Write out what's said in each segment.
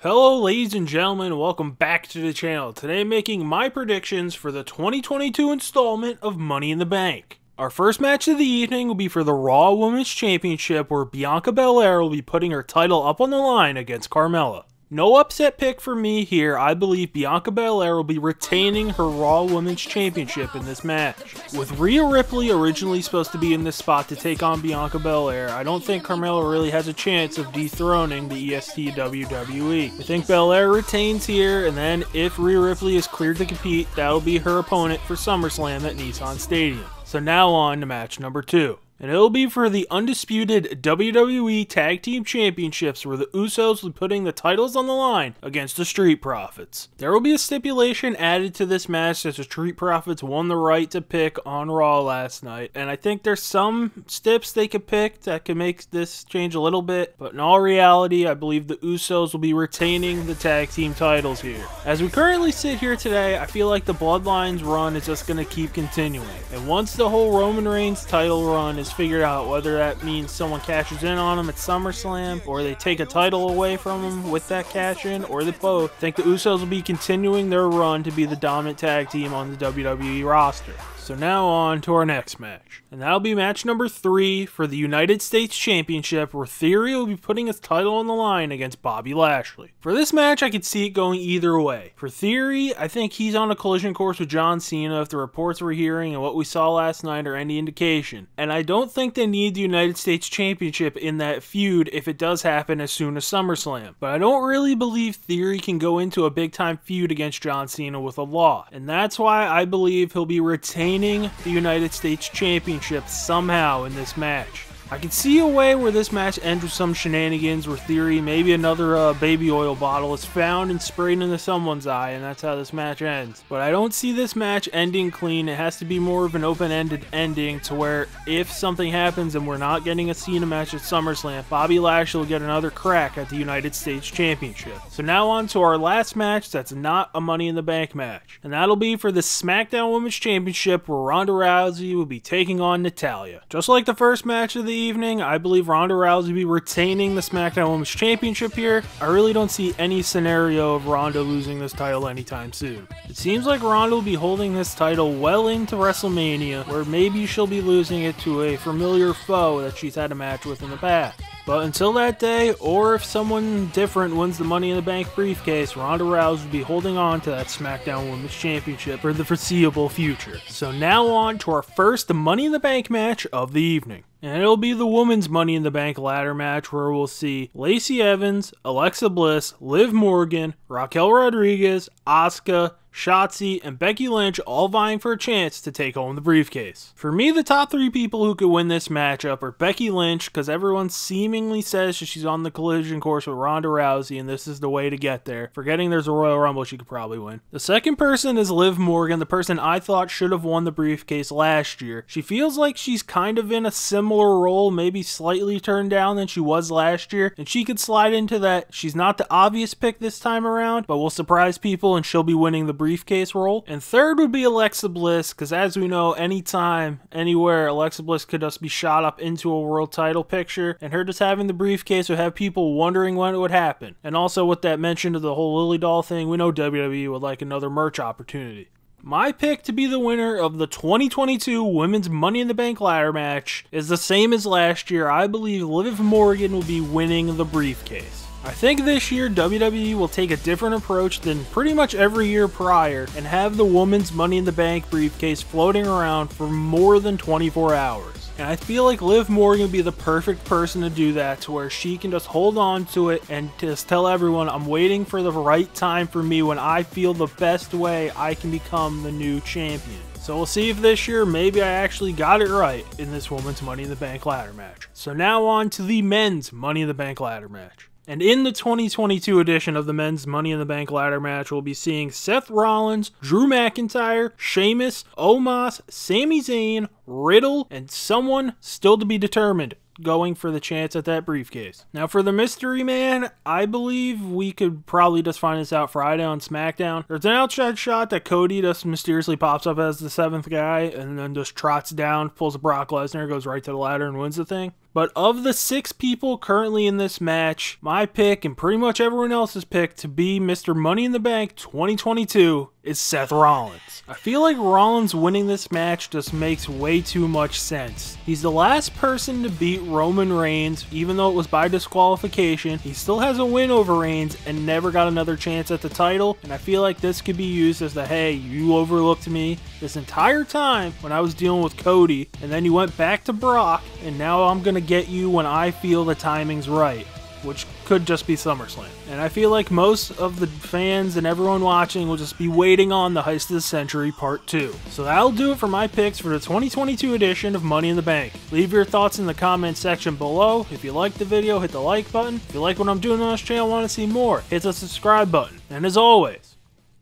Hello ladies and gentlemen, welcome back to the channel. Today making my predictions for the 2022 installment of Money in the Bank. Our first match of the evening will be for the Raw Women's Championship, where Bianca Belair will be putting her title up on the line against Carmella. No upset pick for me here. I believe Bianca Belair will be retaining her Raw Women's Championship in this match. With Rhea Ripley originally supposed to be in this spot to take on Bianca Belair, I don't think Carmella really has a chance of dethroning the EST WWE. I think Belair retains here, and then if Rhea Ripley is cleared to compete, that'll be her opponent for SummerSlam at Nissan Stadium. So now on to match number 2. And it'll be for the undisputed WWE Tag Team Championships, where the Usos will be putting the titles on the line against the Street Profits. There will be a stipulation added to this match that the Street Profits won the right to pick on Raw last night, and I think there's some steps they could pick that could make this change a little bit, but in all reality, I believe the Usos will be retaining the tag team titles here. As we currently sit here today, I feel like the Bloodlines run is just going to keep continuing, and once the whole Roman Reigns title run is figured out, whether that means someone cashes in on him at SummerSlam or they take a title away from him with that cash in, or they both, I think the Usos will be continuing their run to be the dominant tag team on the WWE roster. So now on to our next match, and that'll be match number 3 for the United States Championship, where Theory will be putting his title on the line against Bobby Lashley. For this match, I could see it going either way. For Theory, I think he's on a collision course with John Cena if the reports we're hearing and what we saw last night are any indication, and I don't think they need the United States Championship in that feud if it does happen as soon as SummerSlam. But I don't really believe Theory can go into a big time feud against John Cena with a law, and that's why I believe he'll be retaining the United States Championship somehow in this match. I can see a way where this match ends with some shenanigans where Theory, maybe another baby oil bottle is found and sprayed into someone's eye, and that's how this match ends. But I don't see this match ending clean. It has to be more of an open-ended ending to where if something happens and we're not getting a Cena match at SummerSlam, Bobby Lashley will get another crack at the United States Championship. So now on to our last match that's not a Money in the Bank match, and that'll be for the SmackDown Women's Championship, where Ronda Rousey will be taking on Natalya. Just like the first match of the evening, I believe Ronda Rousey will be retaining the SmackDown Women's Championship here. I really don't see any scenario of Ronda losing this title anytime soon. It seems like Ronda will be holding this title well into WrestleMania, where maybe she'll be losing it to a familiar foe that she's had a match with in the past. But until that day, or if someone different wins the Money in the Bank briefcase, Ronda Rousey will be holding on to that SmackDown Women's Championship for the foreseeable future. So now on to our first Money in the Bank match of the evening. And it'll be the Women's Money in the Bank ladder match, where we'll see Lacey Evans, Alexa Bliss, Liv Morgan, Raquel Rodriguez, Asuka, Shotzi, and Becky Lynch all vying for a chance to take home the briefcase. For me, the top 3 people who could win this matchup are Becky Lynch, because everyone seemingly says she's on the collision course with Ronda Rousey, and this is the way to get there. Forgetting there's a Royal Rumble she could probably win. The second person is Liv Morgan, the person I thought should have won the briefcase last year. She feels like she's kind of in a similar role, maybe slightly turned down than she was last year, and she could slide into that. She's not the obvious pick this time around, but will surprise people and she'll be winning the briefcase role. And third would be Alexa Bliss, because as we know, anytime, anywhere, Alexa Bliss could just be shot up into a world title picture, and her just having the briefcase would have people wondering when it would happen. And also with that mention of the whole Lily Doll thing, we know WWE would like another merch opportunity. My pick to be the winner of the 2022 Women's Money in the Bank ladder match is the same as last year. I believe Liv Morgan will be winning the briefcase. I think this year WWE will take a different approach than pretty much every year prior and have the Women's Money in the Bank briefcase floating around for more than 24 hours. And I feel like Liv Morgan would be the perfect person to do that, to where she can just hold on to it and just tell everyone, I'm waiting for the right time for me when I feel the best way I can become the new champion. So we'll see if this year maybe I actually got it right in this Women's Money in the Bank ladder match. So now on to the Men's Money in the Bank ladder match. And in the 2022 edition of the Men's Money in the Bank ladder match, we'll be seeing Seth Rollins, Drew McIntyre, Sheamus, Omos, Sami Zayn, Riddle, and someone still to be determined going for the chance at that briefcase. Now for the mystery man, I believe we could probably just find this out Friday on SmackDown. There's an outside shot that Cody just mysteriously pops up as the 7th guy and then just trots down, pulls a Brock Lesnar, goes right to the ladder and wins the thing. But of the 6 people currently in this match, my pick and pretty much everyone else's pick to be Mr. Money in the Bank 2022 is Seth Rollins. I feel like Rollins winning this match just makes way too much sense. He's the last person to beat Roman Reigns, even though it was by disqualification. He still has a win over Reigns and never got another chance at the title, and I feel like this could be used as the, hey, you overlooked me this entire time when I was dealing with Cody, and then you went back to Brock, and now I'm gonna get you when I feel the timing's right, which could just be SummerSlam. And I feel like most of the fans and everyone watching will just be waiting on the Heist of the Century Part 2. So that'll do it for my picks for the 2022 edition of Money in the Bank. Leave your thoughts in the comment section below. If you liked the video, hit the like button. If you like what I'm doing on this channel and want to see more, hit the subscribe button. And as always,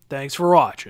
thanks for watching.